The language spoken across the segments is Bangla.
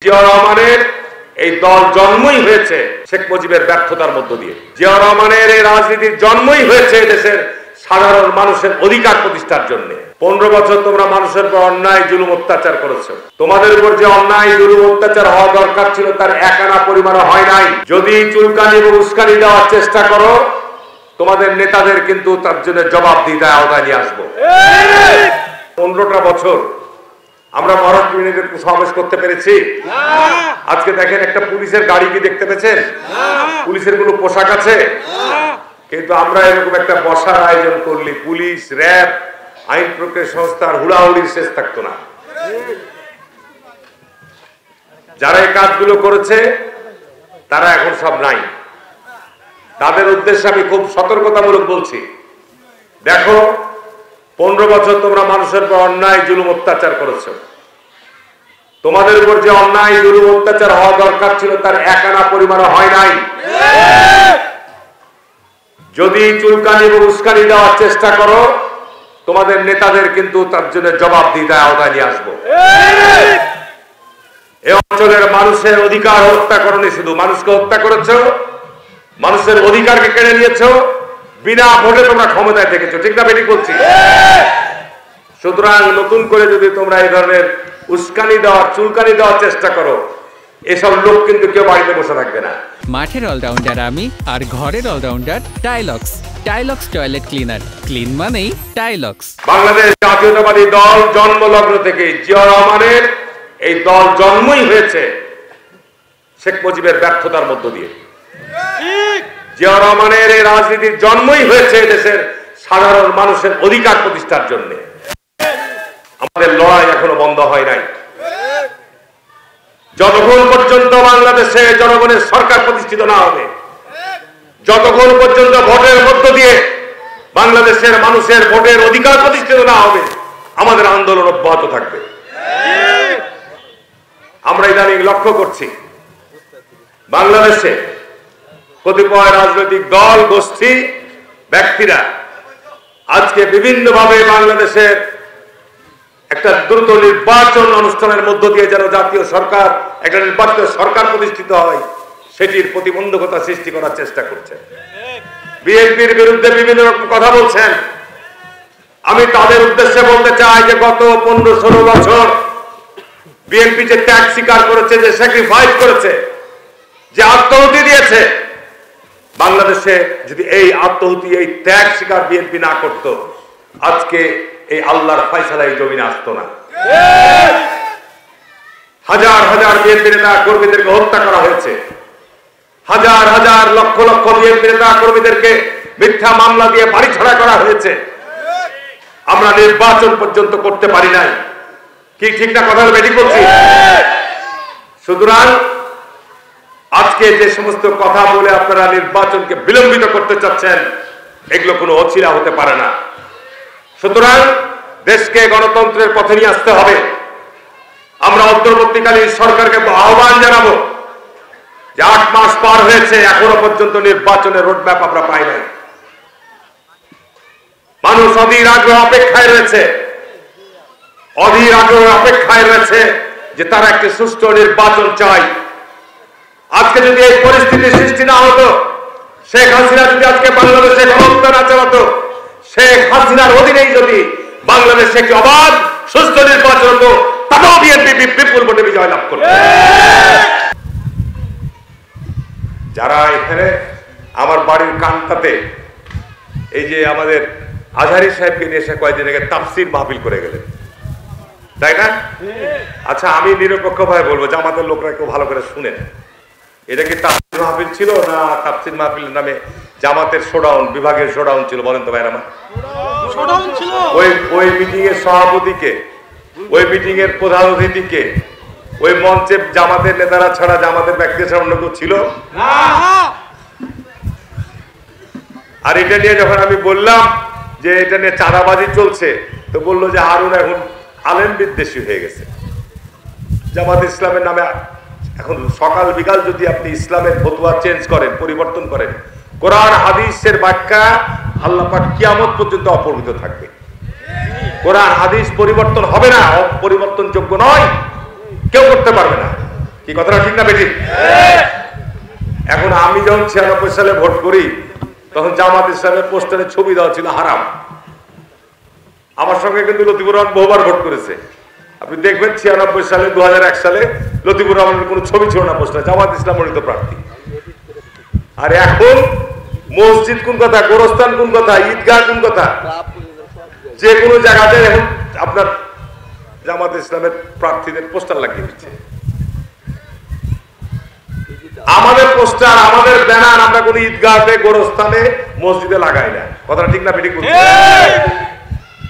জিয়া রহমানের এই দল জন্মই হয়েছে শেখ মুজিবের ব্যর্থতার মধ্য দিয়ে। জিয়া রহমানের এই রাজনীতির জন্মই হয়েছে দেশের সাধারণ মানুষের অধিকার প্রতিষ্ঠার জন্য। 15 বছর তোমরা মানুষের উপর অন্যায় জুলুম অত্যাচার করেছো। তোমাদের উপর যে অন্যায় জুলুম অত্যাচার হওয়া দরকার ছিল তার এক আনা পরিমাণও হয় নাই। যদি চুলকানি এবং উস্কানি দেওয়ার চেষ্টা করো, তোমাদের নেতাদের কিন্তু তার জন্য জবাবদিহিতার আওতায় নিয়ে আসবো। 15টা বছর আমরা মহারাষ্ট্র ইউনিটের সমাবেশ করতে পেরেছি। আজকে দেখেন একটা পুলিশের গাড়ি কি দেখতে পেয়েছেন? পুলিশের কোনো পোশাক আছে? কিন্তু আমরা এরকম একটা বসার আয়োজন করলে পুলিশ, র্যাব, আইন প্রক্রিয়া সংস্থার হুড়াহুড়ির শেষ থাকতো না। যারা এই কাজগুলো করেছে তারা এখন সব নাই। তাদের উদ্দেশ্যে আমি খুব সতর্কতামূলক বলছি, দেখো 15 বছর তোমরা মানুষের উপর অন্যায় জুলুম অত্যাচার করেছো। তোমাদের উপর যে অন্যায় জুলুম অত্যাচার হওয়া দরকার ছিল তার এক আনা পরিমাণও হয় নাই। যদি চুলকানি এবং উস্কানি দেওয়ার চেষ্টা করো, তোমাদের নেতাদের কিন্তু তার জন্য জবাবদিহিতার আওতায় নিয়ে আসবো। এই অঞ্চলের মানুষের অধিকার হত্যা করনি, শুধু মানুষকে হত্যা করেছ, মানুষের অধিকারকে কেড়ে নিয়েছ, বিনা ভোটে তোমরা ক্ষমতায় থেকেছো। ঠিক না বেটি বলছি? সুতরাং নতুন করে যদি তোমরা এই ধরনের উস্কানি দেওয়ার, চুলকানি দেওয়ার চেষ্টা করো, এসব লোক কিন্তু কেউ বাড়িতে বসে থাকবে না। মাঠের অলরাউন্ডার আমি, আর ঘরের allrounder Taylox. Taylox toilet cleaner, clean মানেই টাইলক্স। বাংলাদেশ জাতীয়তাবাদী দল জন্মলগ্ন থেকে জিয়া রহমানের এই দল জন্মই হয়েছে শেখ মুজিবের ব্যর্থতার মধ্য দিয়ে। জিয়া রহমানের এই রাজনীতির জন্মই হয়েছে দেশের সাধারণ মানুষের অধিকার প্রতিষ্ঠার জন্য। আমাদের লড়াই এখনো বন্ধ হয় নাই। যতক্ষণ পর্যন্ত বাংলাদেশে জনগণের সরকার প্রতিষ্ঠিত না হবে, যতক্ষণ পর্যন্ত ভোটের মধ্য দিয়ে বাংলাদেশের মানুষের ভোটের অধিকার প্রতিষ্ঠিত না হবে, আমাদের আন্দোলন অব্যাহত থাকবে। আমরা ইদানিং লক্ষ্য করছি বাংলাদেশে কতিপয় রাজনৈতিক দল, গোষ্ঠী, ব্যক্তিরা আজকে বিভিন্নভাবে বাংলাদেশের একটা দ্রুত নির্বাচন অনুষ্ঠানের মধ্য দিয়ে যেন জাতীয় সরকার, একটা নির্বাচিত সরকার প্রতিষ্ঠিত হয়, সেটির প্রতিবন্ধকতা সৃষ্টি করার চেষ্টা করছে। বিএনপির বিরুদ্ধে বিভিন্ন রকম কথা বলছেন। আমি তাদের উদ্দেশ্যে বলতে চাই যে গত 15-16 বছর বিএনপি যে ত্যাগ স্বীকার করেছে, যে স্যাক্রিফাইস করেছে, যে আত্মাহুতি দিয়েছে, বাংলাদেশে যদি এই আত্মাহুতি, এই ত্যাগ স্বীকার বিএনপি না করত, আজকে এই আল্লাহর ফয়সালা এই জমিনে আসতো না। হাজার হাজার বিএনপি নেতা কর্মীদেরকে হত্যা করা হয়েছে। হাজার হাজার লক্ষ লক্ষ বিএনপি নেতা কর্মীদেরকে মিথ্যা মামলা দিয়ে বাড়ি ছাড়া করা হয়েছে। আমরা নির্বাচন পর্যন্ত করতে পারি নাই। কি ঠিক না কথা বেটি করছি? সুতরাং আজকে যে সমস্ত কথা বলে আপনারা নির্বাচনকে বিলম্বিত করতে চাচ্ছেন, এগুলো কোনো অছিলা হতে পারে না। সুতরাং দেশকে গণতন্ত্রের পথে নিয়ে আসতে হবে। আমরা অন্তর্বর্তীকালীন সরকারকে আহ্বান জানাবো যে 8 মাস পার হয়েছে, এখনো পর্যন্ত নির্বাচনের রোডম্যাপ আমরা পাই নাই। মানুষ অধীর আগ্রহ অপেক্ষায় রয়েছে, অধীর আগ্রহ অপেক্ষায় রয়েছে যে তারা একটি সুষ্ঠু নির্বাচন চাই। আজকে যদি এই পরিস্থিতি সৃষ্টি না হতো, শেখ হাসিনা যদি আজকে বাংলাদেশে গণহত্যা না চালাতো, শেখ হাসিনার অধীনেই যদি বাংলাদেশে একটি অবাধ সুস্থ নির্বাচন হতো, তাতেও বিএনপি বিপুল ভোটে বিজয় লাভ করত। যারা এখানে আমার বাড়ির কান্তাতে এই যে আমাদের আজহারি সাহেবকে নিয়ে এসে কয়েকদিন আগে তাফসির মাহফিল করে গেলেন, তাই না? আচ্ছা, আমি নিরপেক্ষভাবে বলবো, জামাতের লোকরা একটু ভালো করে শুনেন, এটা কি তাফসির মাহফিল ছিল না তাফসির মাহফিলের নামে জামাতের শোডাউন, বিভাগের শোডাউন ছিল? বলেন তো ভাইরা। ওই মিটিং এর সভাপতিকে, ওই মিটিং এর প্রধান অতিথিকে, ওই মঞ্চে জামাতের নেতারা ছাড়া, জামাতের ব্যক্তি ছাড়া অন্য কেউ ছিল? আর এটা নিয়ে যখন আমি বললাম যে এটা নিয়ে চাঁদাবাজি চলছে, তো বললো যে হারুন এখন আলেম বিদ্বেষী হয়ে গেছে। জামাত ইসলামের নামে এখন সকাল বিকাল যদি আপনি ইসলামের ফতোয়া চেঞ্জ করেন, পরিবর্তন করেন, কোরআন হাদিসের ব্যাখ্যা আল্লাহ পাক কিয়ামত পর্যন্ত অপরিবর্তিত থাকবে। কোরআন হাদিস পরিবর্তন হবে না, পরিবর্তনযোগ্য নয়, কেউ করতে পারবে না। কি কথাটা ঠিক না বেটি? এখন আমি যখন 96 সালে ভোট করি তখন জামাত ইসলামের পোস্টারের ছবি দেওয়া ছিল হারাম। আমার সঙ্গে কিন্তু লতিফুর রহমান বহুবার ভোট করেছে। আপনি দেখবেন 96 সালে 2001 সালে লতিফুর রহমানের কোনো ছবি ছিল না পোস্টারে, জামাত ইসলাম মনোনীত প্রার্থী। আর এখন মসজিদ কোন কথা, গোরস্থান কোন কথা, ঈদগাহ কোন কথা, যে কোনো জায়গাতে এখন আপনার জামাত ইসলামের প্রার্থীদের পোস্টার লাগিয়ে দিচ্ছে। আমাদের পোস্টার, আমাদের ব্যানার আমরা কোনো ঈদগাহে, গোরস্থানে, মসজিদে লাগাই না। কথাটা ঠিক না বেটি?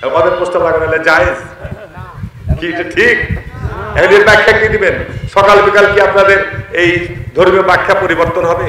আমাদের পোস্টার লাগানো জায়েজ কি? এটা ঠিক? এর ব্যাখ্যা কি দিবেন? সকাল বিকাল কি আপনাদের এই ধর্মীয় ব্যাখ্যা পরিবর্তন হবে?